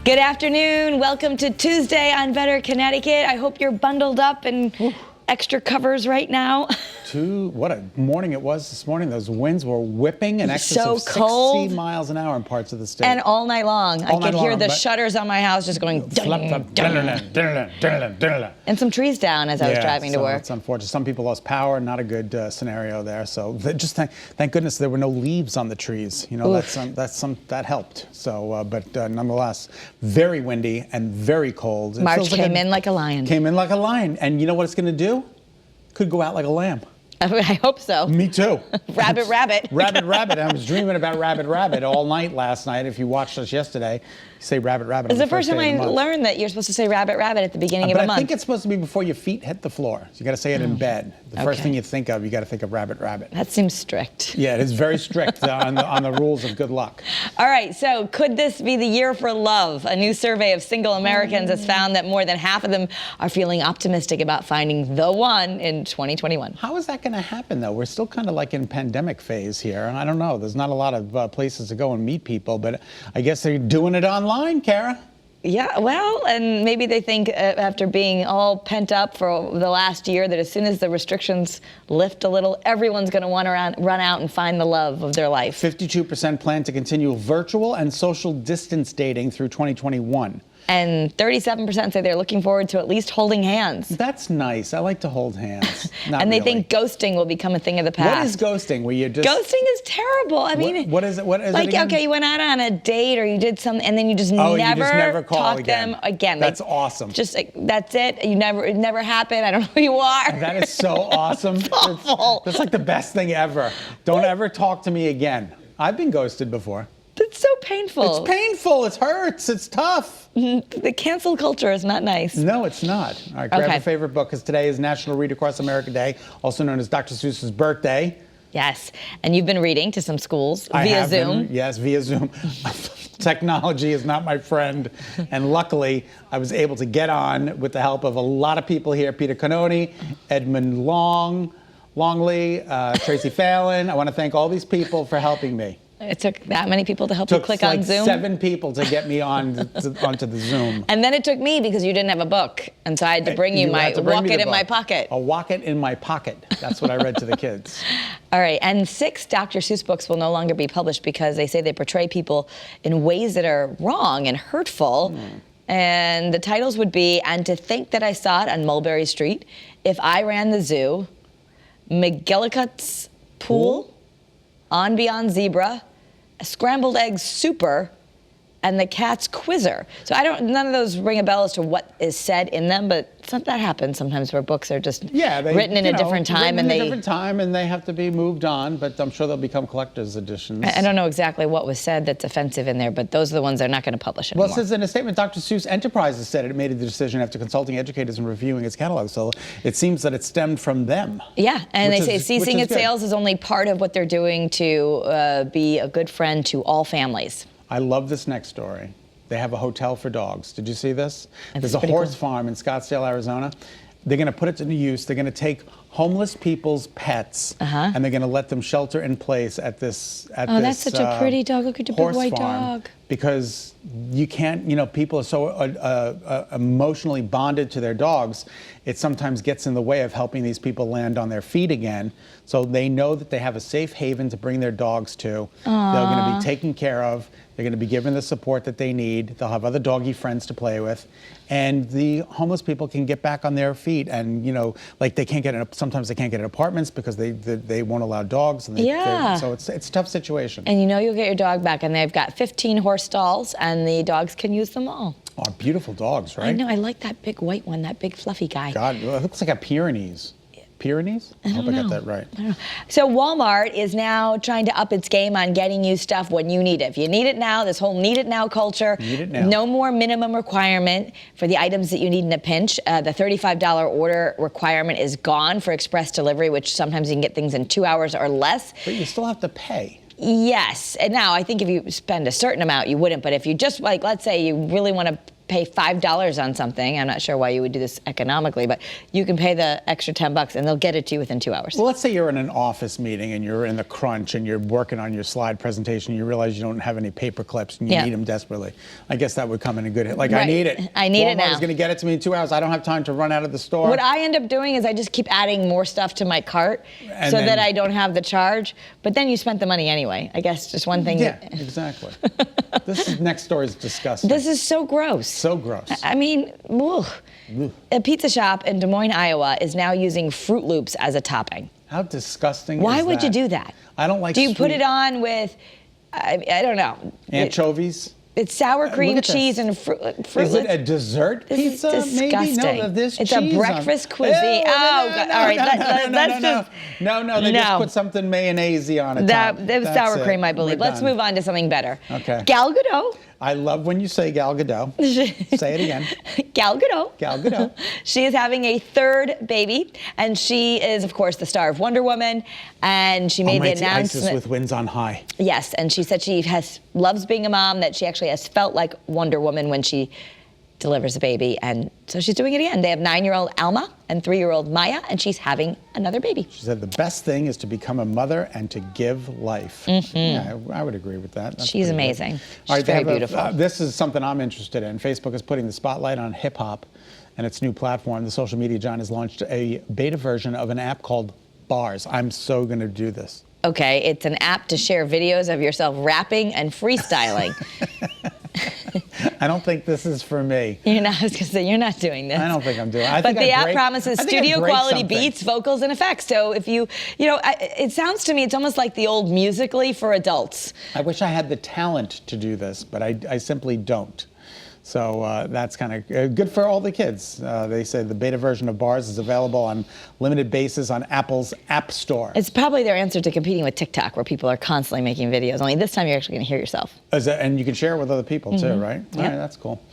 Good afternoon. Welcome to Tuesday on Better Connecticut. I hope you're bundled up and extra covers right now. What a morning it was this morning. Those winds were whipping in excess So of 60 cold. miles an hour in parts of the state. And all night long. I could hear the but- shutters on my house just going and some trees down as I was driving to work. It's unfortunate. Some people lost power. Not a good scenario there. So just thank goodness there were no leaves on the trees. You know, that helped. So, but nonetheless, very windy and very cold. March came in like a lion. Came in like a lion. And you know what it's going to do? Could go out like a lamb. I hope so. Me too. Rabbit. Rabbit. I was dreaming about rabbit all night last night. If you watched us yesterday, you say rabbit. It's the first time I learned that you're supposed to say rabbit at the beginning of a month. I think it's supposed to be before your feet hit the floor. So you got to say it in bed. The first thing you think of, you got to think of rabbit. That seems strict. Yeah, it is very strict on the rules of good luck. All right, so could this be the year for love? A new survey of single Americans has found that more than half of them are feeling optimistic about finding the one in 2021. How is that going to happen, though? We're still kind of like in pandemic phase here, and I don't know. There's not a lot of places to go and meet people, but I guess they're doing it online, Kara. Yeah, well, and maybe they think after being all pent up for the last year that as soon as the restrictions lift a little, everyone's going to want to run out and find the love of their life. 52% plan to continue virtual and social distance dating through 2021. And 37% say they're looking forward to at least holding hands. That's nice. I like to hold hands. And they think ghosting will become a thing of the past. What is ghosting? Where you just ghosting is terrible. I mean, what is it? What is like, it again? Okay, you went out on a date or you did something, and then you just never call talk again. them again. That's awesome. Just that's it. It never happened. I don't know who you are. That is so awesome. It's awful. That's like the best thing ever. Don't ever talk to me again. I've been ghosted before. It's so painful. It's painful. It hurts. It's tough. The cancel culture is not nice. No, it's not. All right, grab your favorite book, because today is National Read Across America Day, also known as Dr. Seuss's birthday. Yes, and you've been reading to some schools via Zoom. Yes, via Zoom. Technology is not my friend, and luckily I was able to get on with the help of a lot of people here: Peter Canoni, Edmund Longley, Tracy Fallon. I want to thank all these people for helping me. It took that many people to help you click on Zoom? 7 people to get me onto the Zoom. And then it took me because you didn't have a book. And so I had to bring you my Walk It in My Pocket. A Walk It in My Pocket. That's what I read to the kids. All right. And 6 Dr. Seuss books will no longer be published because they say they portray people in ways that are wrong and hurtful. And the titles would be, And to Think That I Saw It on Mulberry Street, If I Ran the Zoo, McGillicuddy's Pool, On Beyond Zebra, Scrambled Eggs Super, and The Cat's Quizzer. So none of those ring a bell as to what is said in them, but that happens sometimes where books are just written in a different time. And they have to be moved on, but I'm sure they'll become collector's editions. I don't know exactly what was said that's offensive in there, but those are the ones they're not going to publish anymore. Well, it says in a statement, Dr. Seuss Enterprises said it made the decision after consulting educators and reviewing its catalog, so it seems that it stemmed from them. Yeah, and they say ceasing its sales is only part of what they're doing to be a good friend to all families. I love this next story. They have a hotel for dogs. Did you see this? There's a horse farm in Scottsdale, Arizona. They're going to put it to use. They're going to take homeless people's pets and they're going to let them shelter in place at this that's such a pretty dog. Look at the big white dog. Because you can't, people are so emotionally bonded to their dogs, it sometimes gets in the way of helping these people land on their feet again. So they know that they have a safe haven to bring their dogs to. Aww. They're going to be taken care of. They're going to be given the support that they need. They'll have other doggy friends to play with. And the homeless people can get back on their feet. And, like sometimes they can't get in apartments because they won't allow dogs. And so it's a tough situation. And you'll get your dog back. And they've got 15 horse stalls, and the dogs can use them all. Oh, beautiful dogs, right? I know. I like that big white one, that big fluffy guy. God, it looks like a Pyrenees. Pyrenees? I hope I got that right. I don't know. So Walmart is now trying to up its game on getting you stuff when you need it. If you need it now, this whole need it now culture. Need it now. No more minimum requirement for the items that you need in a pinch. The $35 order requirement is gone for express delivery, which sometimes you can get things in 2 hours or less. But you still have to pay. Yes. And now I think if you spend a certain amount, you wouldn't. But if you just, let's say you really want to pay $5 on something. I'm not sure why you would do this economically, but you can pay the extra $10 and they'll get it to you within 2 hours. Well, let's say you're in an office meeting and you're in the crunch and you're working on your slide presentation. You realize you don't have any paper clips and you need them desperately. I guess that would come in a good hit. Like, I need it. I need it now. Walmart is going to get it to me in 2 hours. I don't have time to run out of the store. What I end up doing is I just keep adding more stuff to my cart so that I don't have the charge. But then you spent the money anyway. I guess just one thing. Yeah, exactly. This next story is disgusting. This is so gross. So gross. I mean, a pizza shop in Des Moines, Iowa is now using Fruit Loops as a topping. How disgusting is that? Why would you do that? I don't like Do you put it on with, I don't know. Anchovies? It's sour cream cheese and fruit. Is it a dessert pizza? This is disgusting. Maybe? No, there's it's cheese a breakfast cuisine. No, God. All right, they just put something mayonnaise on it. That was sour cream, I believe. Let's move on to something better. Okay. Gal Gadot. I love when you say Gal Gadot. Say it again. Gal Gadot. Gal Gadot. She is having a third baby, and she is, of course, the star of Wonder Woman. And she made the announcement. Isis with Winds on High. Yes, and she said she loves being a mom. That she actually has felt like Wonder Woman when she delivers a baby, and so she's doing it again. They have 9-year-old Alma and 3-year-old Maya, and she's having another baby. She said the best thing is to become a mother and to give life. Yeah, I would agree with that. She's amazing. She's very beautiful. This is something I'm interested in. Facebook is putting the spotlight on hip hop and its new platform. The social media giant has launched a beta version of an app called Bars. I'm so going to do this. Okay, it's an app to share videos of yourself rapping and freestyling. I don't think this is for me. I was going to say, you're not doing this. I don't think I'm doing it. But the app promises studio quality beats, vocals, and effects. So if it sounds to me, it's almost like the old Musical.ly for adults. I wish I had the talent to do this, but I simply don't. So that's kind of good for all the kids. They say the beta version of Bars is available on limited basis on Apple's App Store. It's probably their answer to competing with TikTok, where people are constantly making videos. Only this time you're actually going to hear yourself. And you can share it with other people too, right? Yep. All right, that's cool.